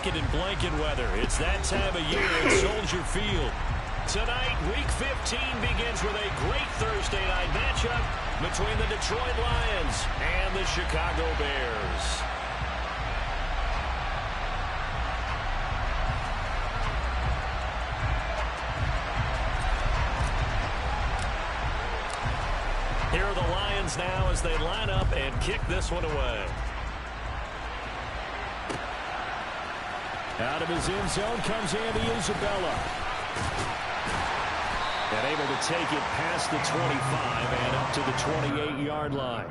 second in blanket weather. It's that time of year at Soldier Field. Tonight, Week 15 begins with a great Thursday night matchup between the Detroit Lions and the Chicago Bears. Here are the Lions now as they line up and kick this one away. Out of his end zone comes Andy Isabella. And able to take it past the 25 and up to the 28-yard line.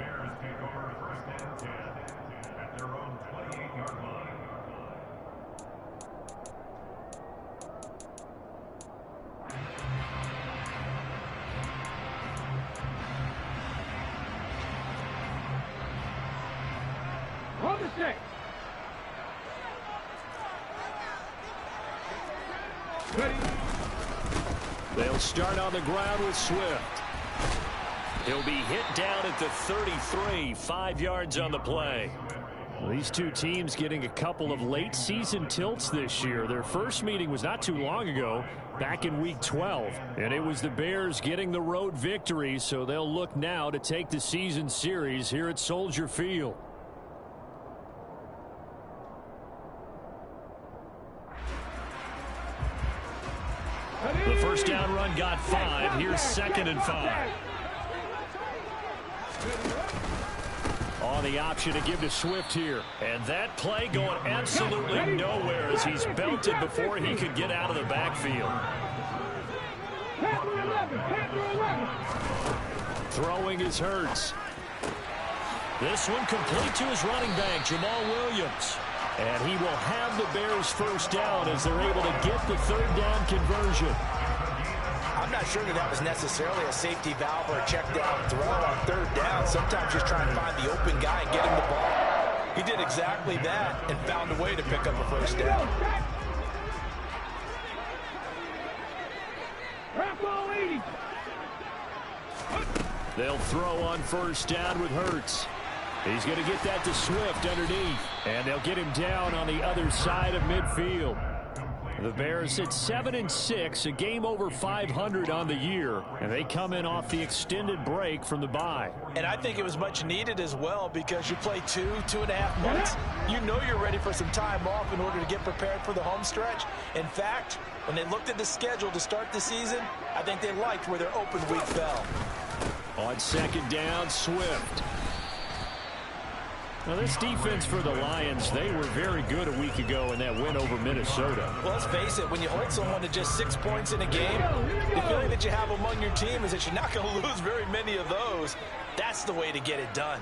On the stick. Ready. They'll start on the ground with Swift. He'll be hit down at the 33, 5 yards on the play. Well, these two teams getting a couple of late season tilts this year. Their first meeting was not too long ago, back in Week 12. And it was the Bears getting the road victory, so they'll look now to take the season series here at Soldier Field. The first down run got 5. Here's 2nd and 5. On the option to give to Swift here. And that play going absolutely nowhere as he's belted before he could get out of the backfield. Throwing is Hurts. This one complete to his running back, Jamal Williams. And he will have the Bears first down as they're able to get the third down conversion. I'm not sure that was necessarily a safety valve or a check down throw on third down. Sometimes just try and find the open guy and get him the ball. He did exactly that and found a way to pick up a first down. They'll throw on first down with Hurts. He's going to get that to Swift underneath. And they'll get him down on the other side of midfield. The Bears at 7-6, a game over 500 on the year. And they come in off the extended break from the bye. And I think it was much needed as well because you play 2.5 months. You know you're ready for some time off in order to get prepared for the home stretch. In fact, when they looked at the schedule to start the season, I think they liked where their open week fell. On second down, Swift. Now, this defense for the Lions, they were very good a week ago in that win over Minnesota. Well, let's face it, when you hold someone to just 6 points in a game, the feeling that you have among your team is that you're not going to lose very many of those. That's the way to get it done.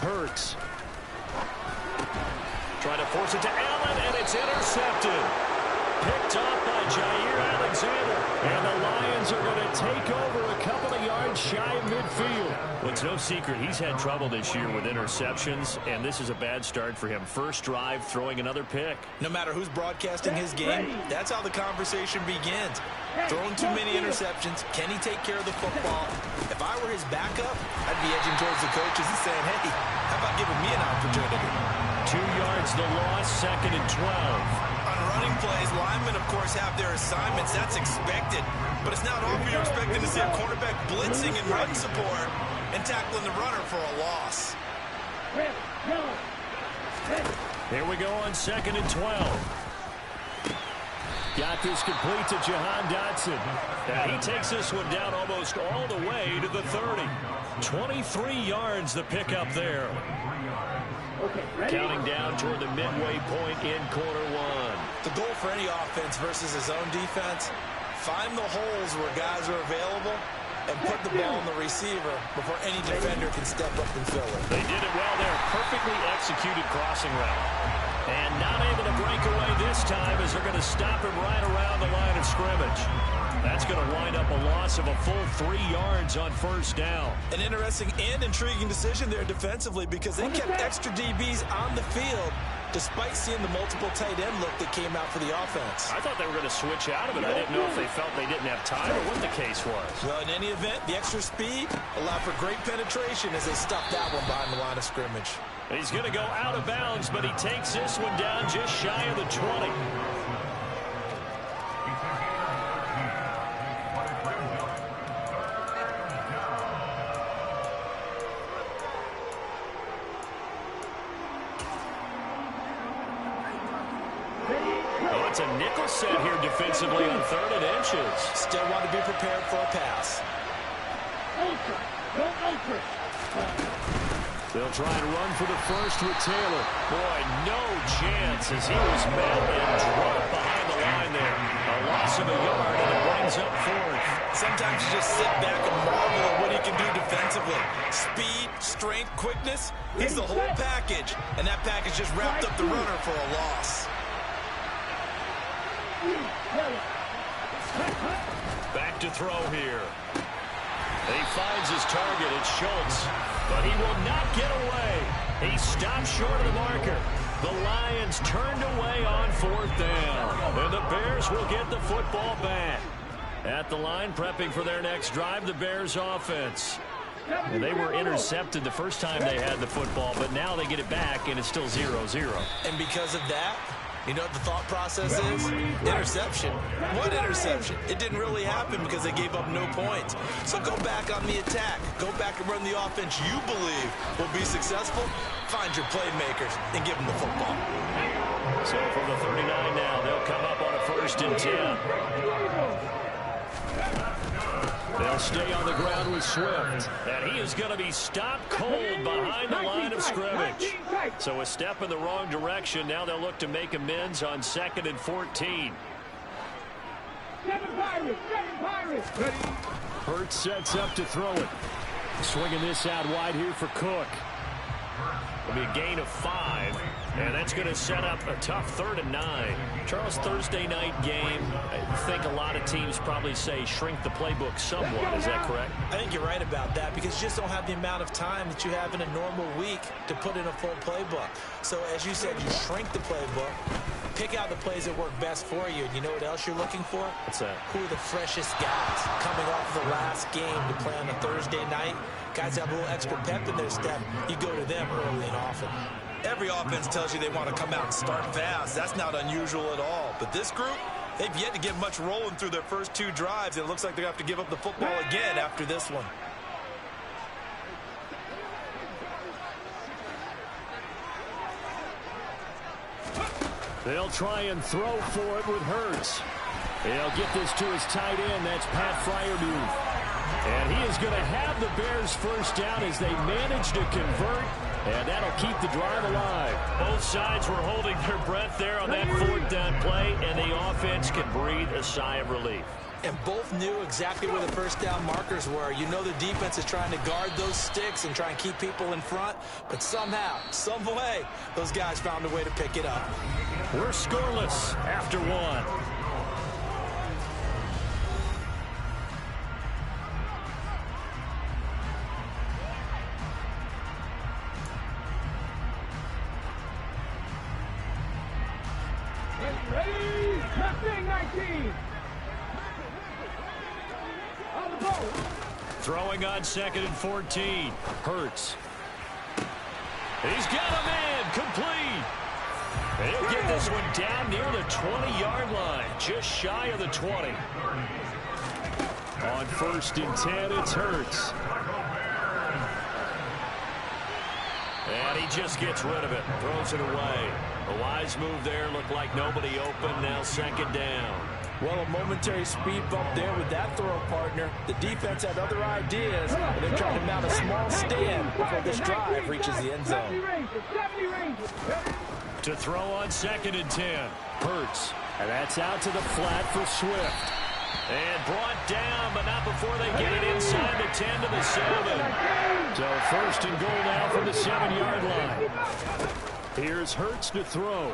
Hurts. Trying to force it to Allen, and it's intercepted. Picked off by Jair Alexander. And the Lions are going to take over a couple of yards shy of midfield. Well, it's no secret he's had trouble this year with interceptions, and this is a bad start for him. First drive, throwing another pick. No matter who's broadcasting his game, that's how the conversation begins. Throwing too many interceptions. Can he take care of the football? If I were his backup, I'd be edging towards the coaches and saying, hey, how about giving me an opportunity? 2 yards the loss, 2nd and 12. Running plays, linemen, of course, have their assignments. That's expected. But it's not often you're expecting to see a quarterback blitzing and run support and tackling the runner for a loss. Here we go on 2nd and 12. Got this complete to Jahan Dotson. And he takes this one down almost all the way to the 30. 23 yards the pickup there. Counting down toward the midway point in quarter one. The goal for any offense versus his own defense, find the holes where guys are available and put the ball on the receiver before any defender can step up and fill it. They did it well there. Perfectly executed crossing route. And not able to break away this time as they're going to stop him right around the line of scrimmage. That's going to wind up a loss of a full 3 yards on first down. An interesting and intriguing decision there defensively because they kept extra DBs on the field despite seeing the multiple tight end look that came out for the offense. I thought they were going to switch out of it. I didn't know if they felt they didn't have time or what the case was. Well, in any event, the extra speed allowed for great penetration as they stuffed that one behind the line of scrimmage. He's going to go out of bounds, but he takes this one down just shy of the 20. Oh, it's a nickel set here defensively on 3rd and inches. Still want to be prepared for a pass. Ultra. Go ultra. They'll try and run for the first with Taylor. Boy, no chance as he was met and dropped behind the line there. A loss of a yard, and it brings up 4th. Sometimes you just sit back and marvel at what he can do defensively. Speed, strength, quickness, he's the whole package. And that package just wrapped up the runner for a loss. Back to throw here. He finds his target. It's Schultz. But he will not get away. He stops short of the marker. The Lions turned away on 4th down. And the Bears will get the football back. At the line, prepping for their next drive, the Bears offense. And they were intercepted the first time they had the football, but now they get it back, and it's still 0-0. And because of that, you know what the thought process is? Interception. What interception? It didn't really happen because they gave up no points. So go back on the attack. Go back and run the offense you believe will be successful. Find your playmakers and give them the football. So from the 39 now, they'll come up on a 1st and 10. They'll stay on the ground with Swift. And he is going to be stopped cold behind the line of scrimmage. So a step in the wrong direction. Now they'll look to make amends on 2nd and 14. Hurts sets up to throw it. Swinging this out wide here for Cook. It'll be a gain of 5. And that's going to set up a tough 3rd and 9. Charles, Thursday night game, I think a lot of teams probably say shrink the playbook somewhat. Is that correct? I think you're right about that because you just don't have the amount of time that you have in a normal week to put in a full playbook. So as you said, you shrink the playbook, pick out the plays that work best for you. And you know what else you're looking for? What's that? Who are the freshest guys coming off the last game to play on a Thursday night? Guys have a little extra pep in their step. You go to them early and often. Every offense tells you they want to come out and start fast. That's not unusual at all. But this group, they've yet to get much rolling through their first 2 drives. It looks like they're going to have to give up the football again after this one. They'll try and throw for it with Hurts. They'll get this to his tight end. That's Pat Freiermuth. And he is going to have the Bears first down as they manage to convert. And that'll keep the drive alive. Both sides were holding their breath there on that 4th down play, and the offense can breathe a sigh of relief. And both knew exactly where the first down markers were. You know the defense is trying to guard those sticks and try and keep people in front. But somehow, some way, those guys found a way to pick it up. We're scoreless after 1. Ready? Nothing, 19. On the ball. Throwing on 2nd and 14. Hurts. He's got a man complete. And he'll get this one down near the 20-yard line, just shy of the 20. On 1st and 10, it's Hurts. And he just gets rid of it, throws it away. A wise move there, looked like nobody open, now 2nd down. Well, a momentary speed bump there with that throw partner. The defense had other ideas, and they're trying to mount a small stand before this drive reaches the end zone. To throw on 2nd and 10, Hurts. And that's out to the flat for Swift. And brought down, but not before they get it inside the 10 to the 7. So 1st and goal now from the 7-yard line. Here's Hurts to throw.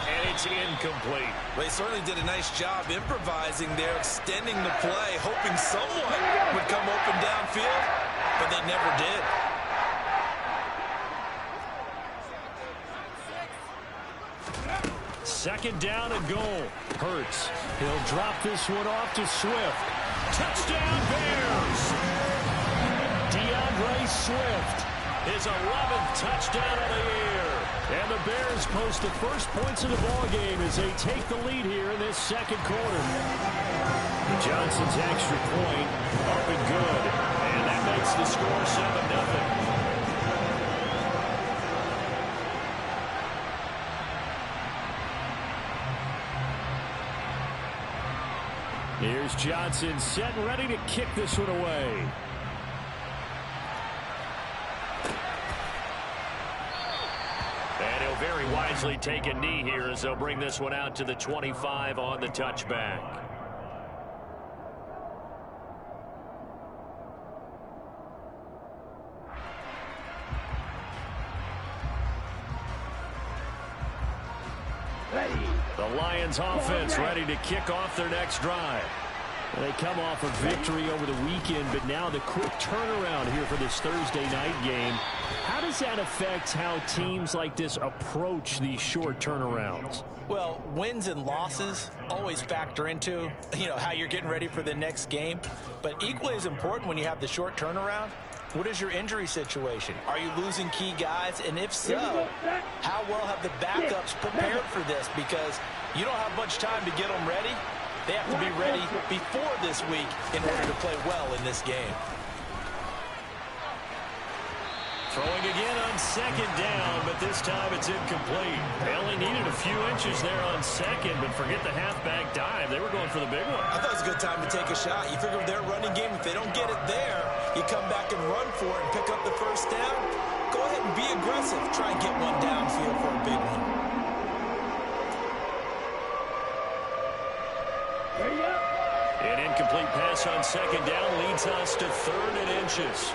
And it's incomplete. They certainly did a nice job improvising there, extending the play, hoping someone would come open downfield, but they never did. Second down and goal. Hurts. He'll drop this one off to Swift. Touchdown Bears! DeAndre Swift, his 11th touchdown of the year. And the Bears post the first points of the ballgame as they take the lead here in this second quarter. Johnson's extra point up and good. And that makes the score 7-0. Here's Johnson set and ready to kick this one away. And he'll very wisely take a knee here as they'll bring this one out to the 25 on the touchback. The Lions offense ready to kick off their next drive. They come off a victory over the weekend, but now the quick turnaround here for this Thursday night game. How does that affect how teams like this approach these short turnarounds? Well, wins and losses always factor into, how you're getting ready for the next game. But equally as important when you have the short turnaround, what is your injury situation? Are you losing key guys? And if so, how well have the backups prepared for this? Because you don't have much time to get them ready. They have to be ready before this week in order to play well in this game. Throwing again on second down, but this time it's incomplete. They only needed a few inches there on second, but forget the halfback dive. They were going for the big one. I thought it was a good time to take a shot. You figure with their running game, if they don't get it there, you come back and run for it and pick up the first down. Go ahead and be aggressive. Try and get one downfield for a big one. An incomplete pass on second down leads us to 3rd and inches.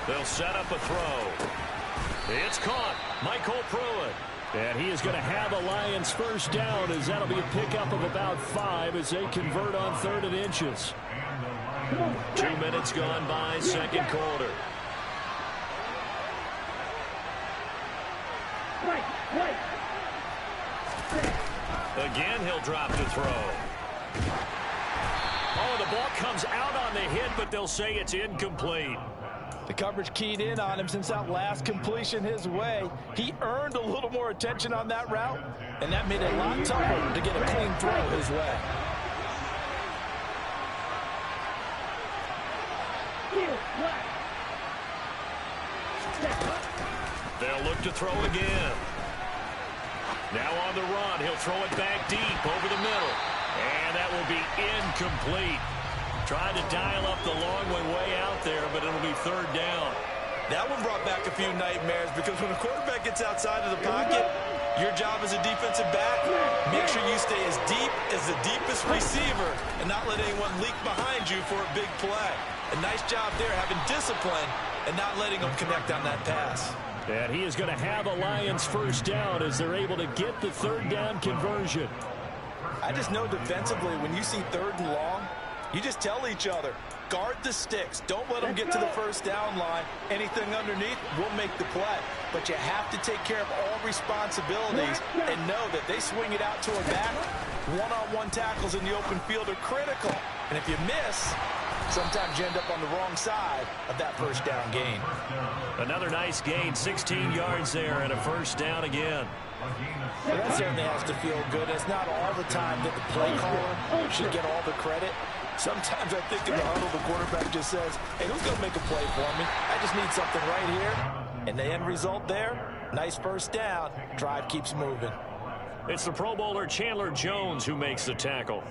They'll set up a throw. It's caught. Michael Pruitt. And he is going to have a Lions first down as that'll be a pickup of about 5 as they convert on 3rd and inches. 2 minutes gone by, second quarter. Again, he'll drop to throw. Oh, the ball comes out on the hit, but they'll say it's incomplete. The coverage keyed in on him since that last completion his way. He earned a little more attention on that route, and that made it a lot tougher to get a clean throw his way. They'll look to throw again. Now on the run, he'll throw it back deep over the middle. And that will be incomplete. Trying to dial up the long one way out there, but it'll be 3rd down. That one brought back a few nightmares because when a quarterback gets outside of the pocket, your job as a defensive back, make sure you stay as deep as the deepest receiver and not let anyone leak behind you for a big play. A nice job there having discipline and not letting them connect on that pass. And he is going to have a Lions first down as they're able to get the 3rd down conversion. I just know defensively when you see 3rd and long, you just tell each other, guard the sticks. Don't let them get to the first down line. Anything underneath will make the play. But you have to take care of all responsibilities and know that they swing it out to a back. One-on-one tackles in the open field are critical. And if you miss, sometimes you end up on the wrong side of that first down gain. Another nice gain, 16 yards there and a first down again. Well, that certainly has to feel good. It's not all the time that the play caller should get all the credit. Sometimes I think in the huddle, the quarterback just says, hey, who's going to make a play for me? I just need something right here. And the end result there, nice first down. Drive keeps moving. It's the Pro Bowler Chandler Jones who makes the tackle.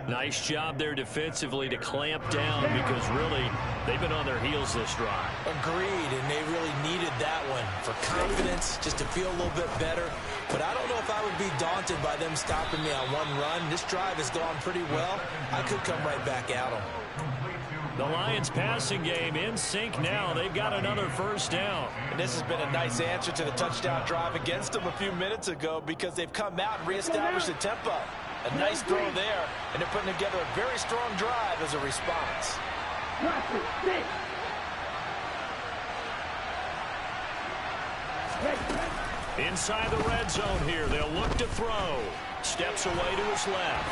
Nice job there defensively to clamp down because really they've been on their heels this drive. Agreed, and they really needed that one for confidence, just to feel a little bit better. But I don't know if I would be daunted by them stopping me on one run. This drive has gone pretty well. I could come right back at them. The Lions passing game in sync now. They've got another first down. And this has been a nice answer to the touchdown drive against them a few minutes ago because they've come out and reestablished the tempo. A nice throw there, and they're putting together a very strong drive as a response. Inside the red zone here, they'll look to throw. Steps away to his left.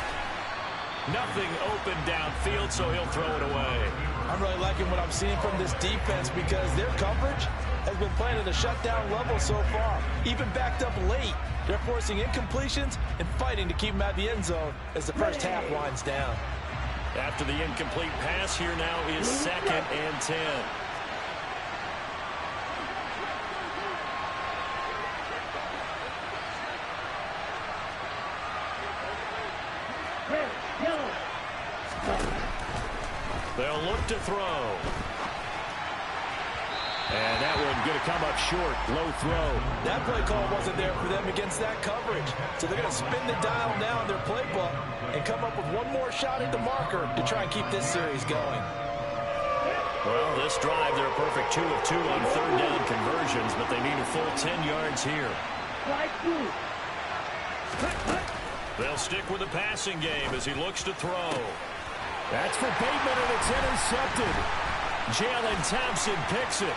Nothing open downfield, so he'll throw it away. I'm really liking what I'm seeing from this defense because their coverage has been playing at a shutdown level so far. Even backed up late, they're forcing incompletions and fighting to keep them out of the end zone as the first half winds down. After the incomplete pass, here now is 2nd and 10. They'll look to throw. And that one going to come up short. Low throw. That play call wasn't there for them against that coverage. So they're going to spin the dial now in their playbook and come up with one more shot at the marker to try and keep this series going. Well, this drive, they're a perfect 2 of 2 on third down conversions, but they need a full 10 yards here. They'll stick with the passing game as he looks to throw. That's for Bateman, and it's intercepted. Jalen Thompson picks it.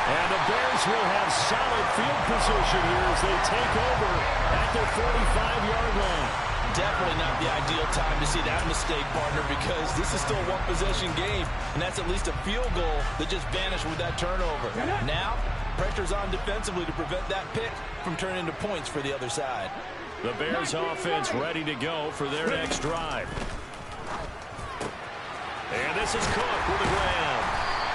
And the Bears will have solid field position here as they take over at their 45-yard line. Definitely not the ideal time to see that mistake, partner, because this is still a one-possession game, and that's at least a field goal that just vanished with that turnover. Now, pressure's on defensively to prevent that pick from turning into points for the other side. The Bears offense ready to go for their next drive. And this is Cook with the grab.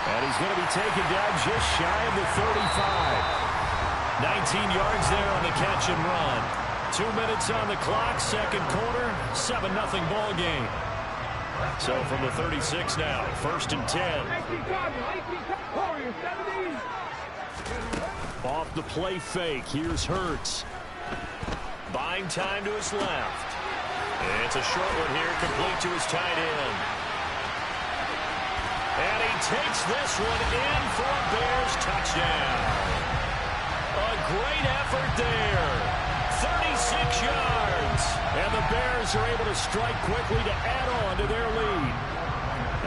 And he's going to be taken down just shy of the 35. 19 yards there on the catch and run. 2 minutes on the clock, second quarter, 7-0 ball game. So from the 36 now, 1st and 10. Off the play fake, here's Hurts. Buying time to his left. It's a short one here, complete to his tight end. And he takes this one in for a Bears touchdown. A great effort there. 36 yards. And the Bears are able to strike quickly to add on to their lead.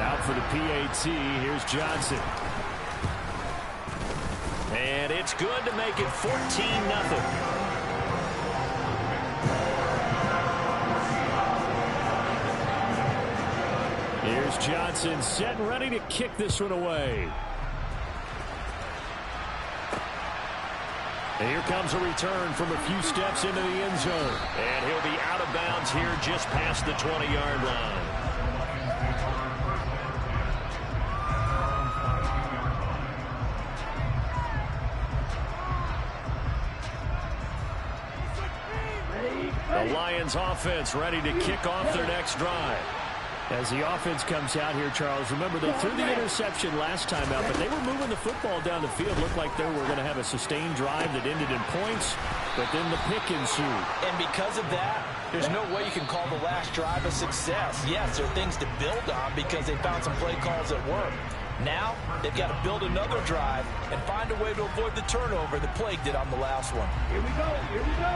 Out for the PAT, here's Johnson. And it's good to make it 14-0. Here's Johnson set and ready to kick this one away. And here comes a return from a few steps into the end zone. And he'll be out of bounds here just past the 20-yard line. The Lions offense ready to kick off their next drive. As the offense comes out here, Charles, remember they threw the interception last time out, but they were moving the football down the field. Looked like they were going to have a sustained drive that ended in points, but then the pick ensued. And because of that, there's no way you can call the last drive a success. Yes, there are things to build on because they found some play calls that work. Now, they've got to build another drive and find a way to avoid the turnover that plagued it on the last one. Here we go. Here we go.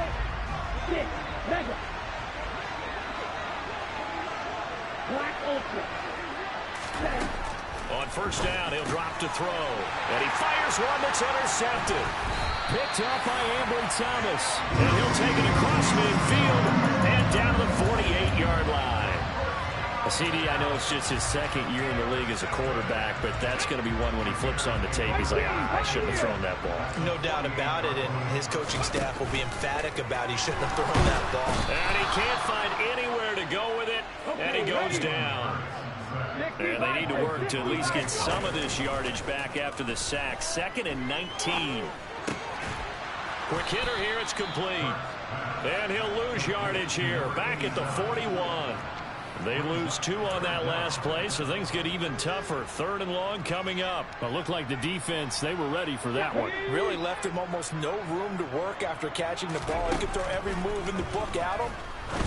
Six. Mega. Black Ultra. On first down, he'll drop to throw. And he fires one that's intercepted. Picked up by Ambry Thomas. And he'll take it across midfield and down to the 48-yard line. CD, I know it's just his second year in the league as a quarterback, but that's going to be one when he flips on the tape. He's like, I shouldn't have thrown that ball. No doubt about it, and his coaching staff will be emphatic about he shouldn't have thrown that ball. And he can't find anywhere to go with it, and he goes down. And they need to work to at least get some of this yardage back after the sack. 2nd and 19. Quick hitter here, it's complete. And he'll lose yardage here, back at the 41. They lose 2 on that last play, so things get even tougher. 3rd and long coming up. It looked like the defense, they were ready for that one. Really left him almost no room to work after catching the ball. He could throw every move in the book at him.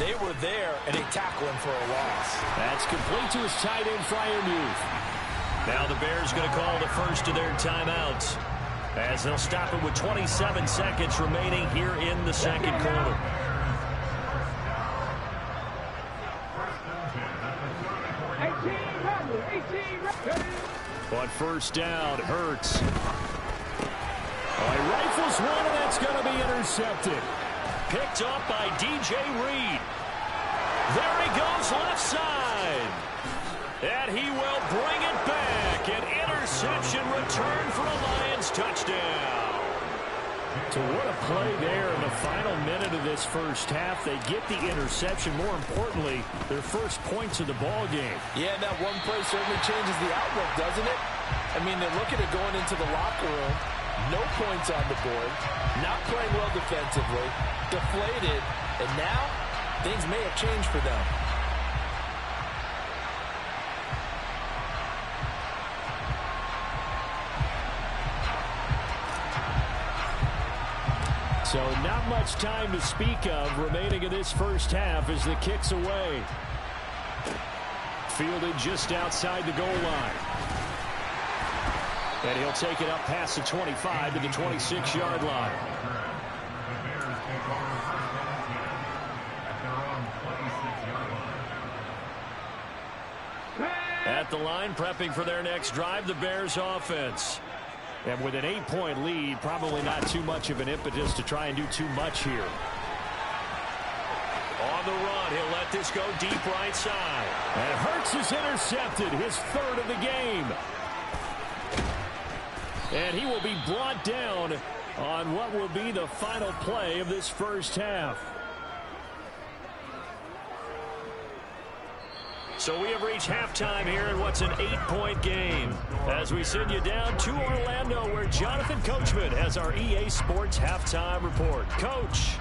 They were there, and they tackle him for a loss. That's complete to his tight end, Freiermuth. Now the Bears going to call the first of their timeouts as they'll stop it with 27 seconds remaining here in the second quarter. On first down, Hurts. Oh, he rifles one, and that's going to be intercepted. Picked up by D.J. Reed. There he goes left side. And he will bring it back. An interception return for a Lions touchdown. So what a play there in the final minute of this first half. They get the interception. More importantly, their first points of the ball game. Yeah, that one play certainly changes the outlook, doesn't it? I mean, they're looking at going into the locker room. No points on the board. Not playing well defensively. Deflated. And now, things may have changed for them. So not much time to speak of remaining in this first half as the kick's away. Fielded just outside the goal line. And he'll take it up past the 25 to the 26-yard line. At the line, prepping for their next drive, the Bears offense. And with an 8-point lead, probably not too much of an impetus to try and do too much here. On the run, he'll let this go deep right side. And Hurts is intercepted, his third of the game. And he will be brought down on what will be the final play of this first half. So we have reached halftime here in what's an 8-point game. As we send you down to Orlando, where Jonathan Coachman has our EA Sports halftime report. Coach.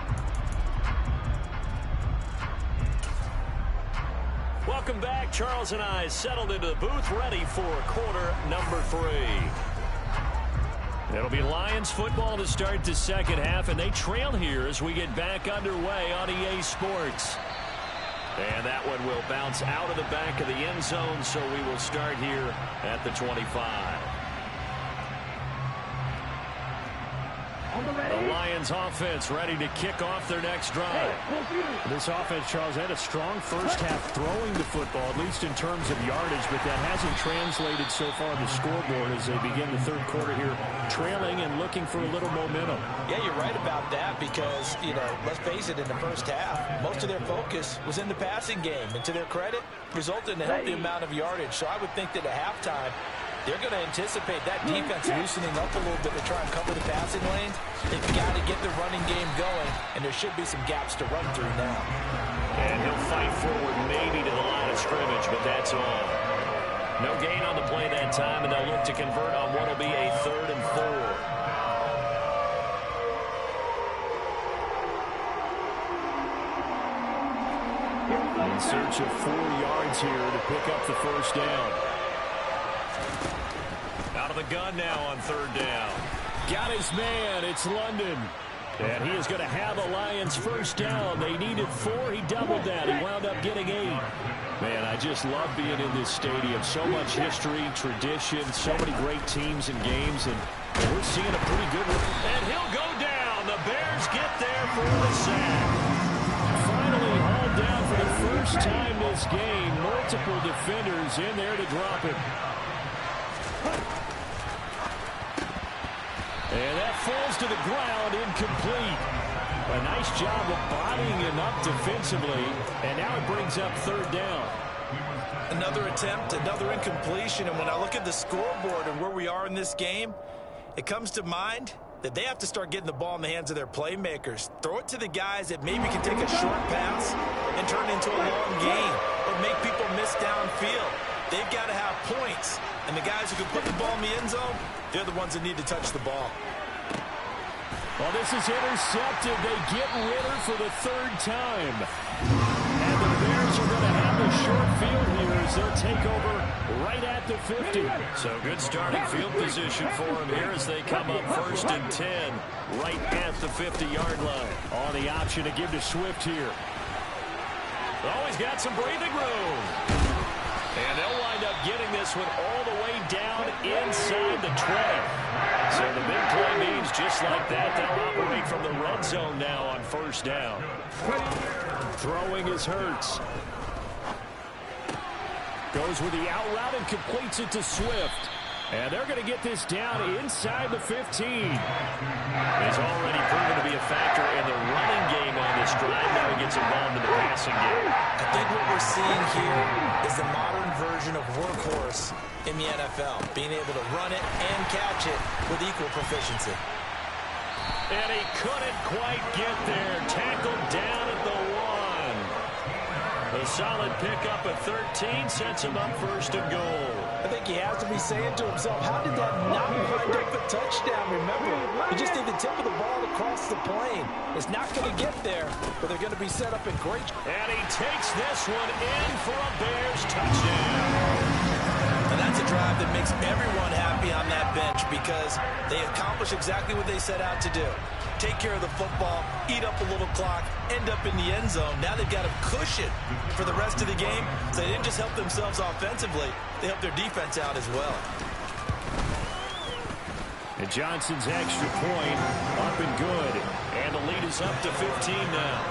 Welcome back. Charles and I settled into the booth, ready for quarter number 3. It'll be Lions football to start the second half, and they trail here as we get back underway on EA Sports. And that one will bounce out of the back of the end zone, so we will start here at the 25. The Lions offense ready to kick off their next drive. This offense, Charles, had a strong first half throwing the football, at least in terms of yardage, but that hasn't translated so far to the scoreboard as they begin the third quarter here, trailing and looking for a little momentum. Yeah, you're right about that because, you know, let's face it, in the first half, most of their focus was in the passing game. And to their credit, resulted in a healthy amount of yardage. So I would think that at halftime, they're going to anticipate that defense loosening up a little bit to try and cover the passing lanes. They've got to get the running game going, and there should be some gaps to run through now. And he'll fight forward maybe to the line of scrimmage, but that's all. No gain on the play that time, and they'll look to convert on what will be a 3rd and 4. In search of 4 yards here to pick up the first down. Out of the gun now on 3rd down. Got his man. It's London. And he is going to have a Lions first down. They needed 4. He doubled that. He wound up getting 8. Man, I just love being in this stadium. So much history, tradition, so many great teams and games. And we're seeing a pretty good one. And he'll go down. The Bears get there for the sack. Finally hauled down for the first time this game. Multiple defenders in there to drop him. And that falls to the ground, incomplete. A nice job of bodying him up defensively, and now it brings up 3rd down. Another attempt, another incompletion, and when I look at the scoreboard and where we are in this game, it comes to mind that they have to start getting the ball in the hands of their playmakers. Throw it to the guys that maybe can take a short pass and turn it into a long gain or make people miss downfield. They've got to have points, and the guys who can put the ball in the end zone, they're the ones that need to touch the ball. Well, this is intercepted. They get Ritter for the 3rd time. And the Bears are going to have a short field here as they'll take over right at the 50. So good starting field position for them here as they come up 1st and 10 right at the 50-yard line. On the option to give to Swift here. Always got some breathing room. And they'll wind up getting this one all the way down inside the 20. So the big play means just like that, they'll operate from the red zone now on 1st down. Throwing is Hurts. Goes with the out route and completes it to Swift. And they're going to get this down inside the 15. He's already proven to be a factor in the running game on this drive. Now he gets involved in the passing game. I think what we're seeing here is the modern version of workhorse in the NFL, being able to run it and catch it with equal proficiency. And he couldn't quite get there. Tackled down at the 1. A solid pickup at 13 sets him up first and goal. I think he has to be saying to himself, how did that not wind up a touchdown? Remember, you just need the tip of the ball to cross the plane. It's not going to get there, but they're going to be set up in great. And he takes this one in for a Bears touchdown. And that's a drive that makes everyone happy on that bench because they accomplish exactly what they set out to do. Take care of the football, eat up a little clock, end up in the end zone. Now they've got a cushion for the rest of the game. So they didn't just help themselves offensively, they helped their defense out as well. And Johnson's extra point up and good. And the lead is up to 15 now.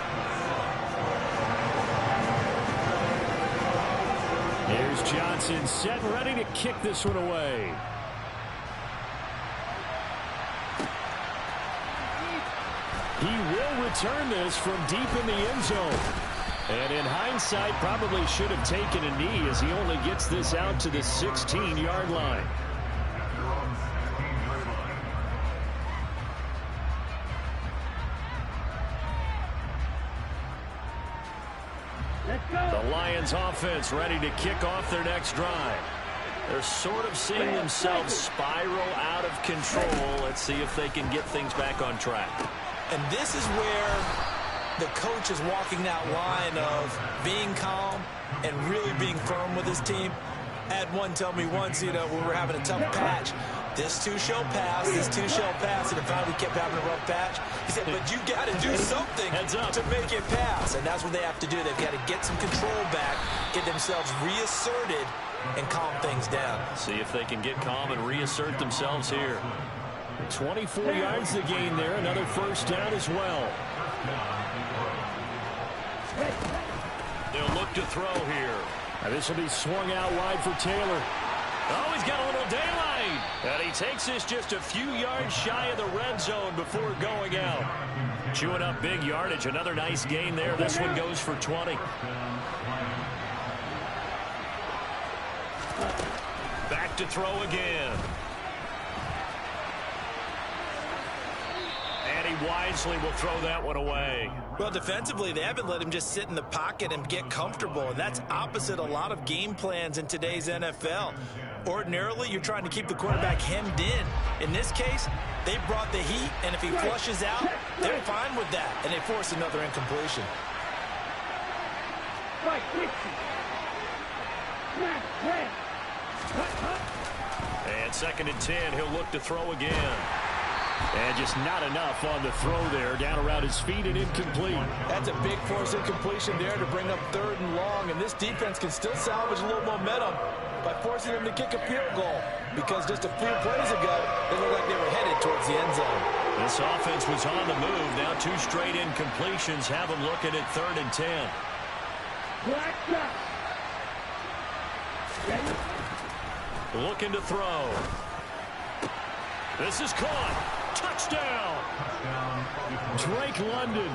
Here's Johnson set and ready to kick this one away. He will return this from deep in the end zone. And in hindsight, probably should have taken a knee as he only gets this out to the 16-yard line. The Lions offense ready to kick off their next drive. They're sort of seeing themselves spiral out of control. Let's see if they can get things back on track. And this is where the coach is walking that line of being calm and really being firm with his team. I had one tell me once, we were having a tough patch. This too shall pass, this too shall pass. And in fact, we kept having a rough patch. He said, but you got to do something to make it pass. And that's what they have to do. They've got to get some control back, get themselves reasserted, and calm things down. See if they can get calm and reassert themselves here. 24 yards to gain there. Another first down as well. They'll look to throw here. This will be swung out wide for Taylor. Oh, he's got a little daylight. And he takes this just a few yards shy of the red zone before going out. Chewing up big yardage. Another nice gain there. This one goes for 20. Back to throw again. And he wisely will throw that one away. Well, defensively, they haven't let him just sit in the pocket and get comfortable, and that's opposite a lot of game plans in today's NFL. Ordinarily, you're trying to keep the quarterback hemmed in. In this case, they brought the heat, and if he flushes out, they're fine with that, and they force another incompletion. And 2nd and 10, he'll look to throw again. And just not enough on the throw there. Down around his feet and incomplete. That's a big force incompletion there to bring up 3rd and long. And this defense can still salvage a little momentum by forcing them to kick a field goal. Because just a few plays ago, they looked like they were headed towards the end zone. This offense was on the move. Now 2 straight incompletions have them looking at 3rd and 10. Looking to throw. This is caught. Touchdown. Drake London,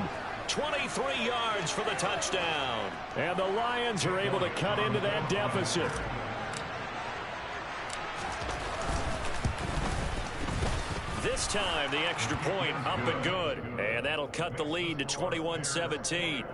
23 yards for the touchdown. And the Lions are able to cut into that deficit. This time, the extra point up and good. And that'll cut the lead to 21-17.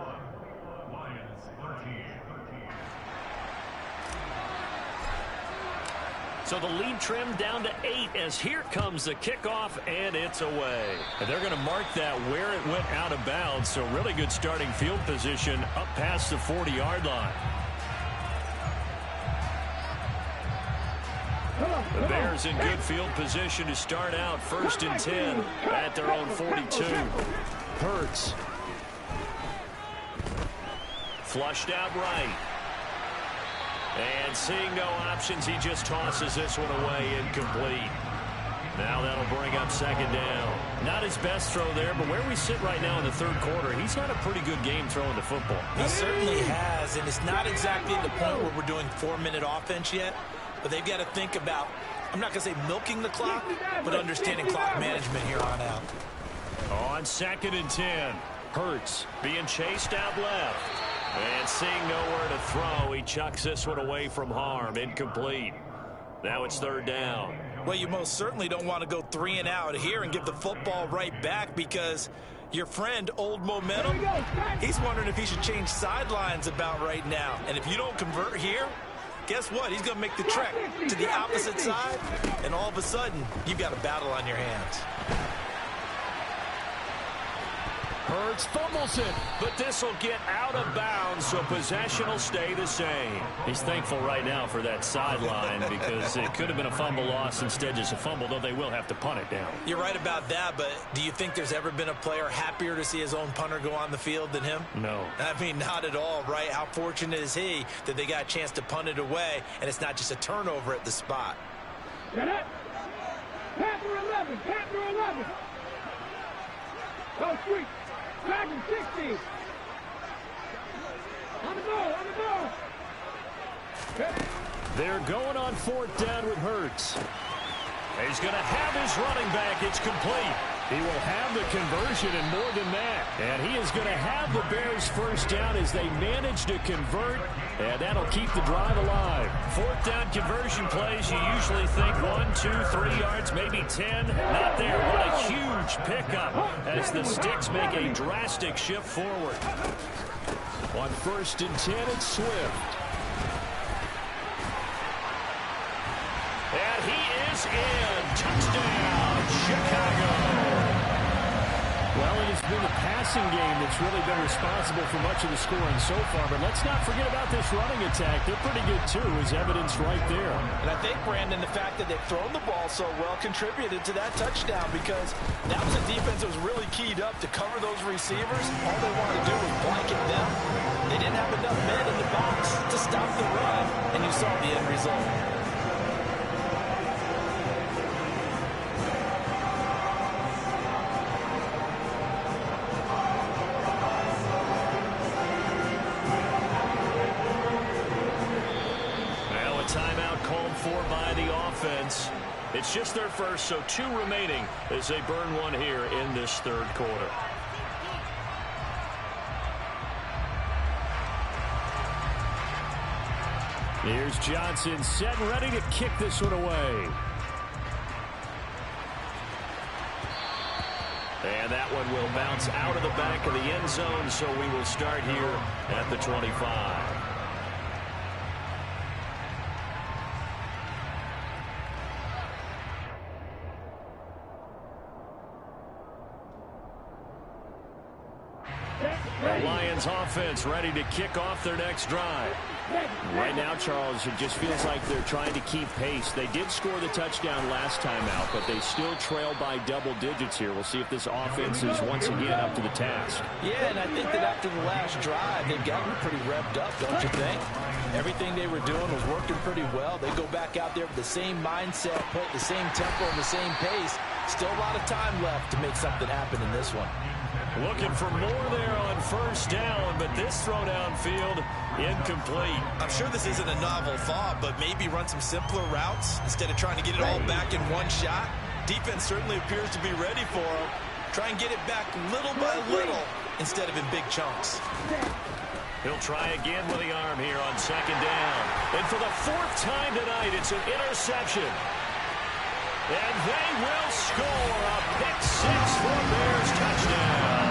So the lead trimmed down to 8 as here comes the kickoff, and it's away. And they're going to mark that where it went out of bounds. So really good starting field position up past the 40-yard line. The Bears in good field position to start out 1st and 10 at their own 42. Hurts. Flushed out right. And seeing no options, he just tosses this one away, incomplete. Now that'll bring up 2nd down. Not his best throw there, but where we sit right now in the 3rd quarter, he's had a pretty good game throwing the football. He certainly has, and it's not exactly the point where we're doing 4-minute offense yet, but they've got to think about I'm not going to say milking the clock, but understanding clock management here on out. On 2nd and 10, Hurts being chased out left. And seeing nowhere to throw, he chucks this one away from harm. Incomplete. Now it's 3rd down. Well, you most certainly don't want to go 3 and out here and give the football right back, because your friend, Old Momentum, he's wondering if he should change sidelines about right now. And if you don't convert here, guess what? He's going to make the trek to the opposite side, and all of a sudden, you've got a battle on your hands. Hurts fumbles it, but this will get out of bounds, so possession will stay the same. He's thankful right now for that sideline because it could have been a fumble loss, instead just a fumble, though they will have to punt it down. You're right about that, but do you think there's ever been a player happier to see his own punter go on the field than him? No. I mean, not at all, right? How fortunate is he that they got a chance to punt it away, and it's not just a turnover at the spot. Get up. Panther 11. Panther 11. Go street. Dragon 60. On the ball. On the ball. Okay. They're going on 4th down with Hurts. He's going to have his running back. It's complete. He will have the conversion and more than that. And he is going to have the Bears 1st down as they manage to convert. And that'll keep the drive alive. 4th down conversion plays, you usually think 1, 2, 3 yards, maybe 10. Not there. What a huge pickup as the Sticks make a drastic shift forward. On 1st and 10, it's Swift. And he is in. Touchdown, Chicago. Well, it has been the passing game that's really been responsible for much of the scoring so far. But let's not forget about this running attack. They're pretty good, too, as evidenced right there. And I think, Brandon, the fact that they've thrown the ball so well contributed to that touchdown, because that was a defense that was really keyed up to cover those receivers. All they wanted to do was blanket them. They didn't have enough men in the box to stop the run, and you saw the end result. It's just their first, so 2 remaining as they burn one here in this 3rd quarter. Here's Johnson set and ready to kick this one away. And that one will bounce out of the back of the end zone, so we will start here at the 25. The Lions offense ready to kick off their next drive. Right now, Charles, it just feels like they're trying to keep pace. They did score the touchdown last time out, but they still trail by double digits here. We'll see if this offense is once again up to the task. Yeah, and I think that after the last drive, they've gotten pretty revved up, don't you think? Everything they were doing was working pretty well. They go back out there with the same mindset, put the same tempo and the same pace. Still a lot of time left to make something happen in this one. Looking for more there on 1st down, but this throw downfield incomplete. I'm sure this isn't a novel thought, but maybe run some simpler routes instead of trying to get it all back in one shot. Defense certainly appears to be ready for him. Try and get it back little by little instead of in big chunks. He'll try again with the arm here on 2nd down. And for the 4th time tonight, it's an interception. And they will score a pick 6 for a Bears touchdown.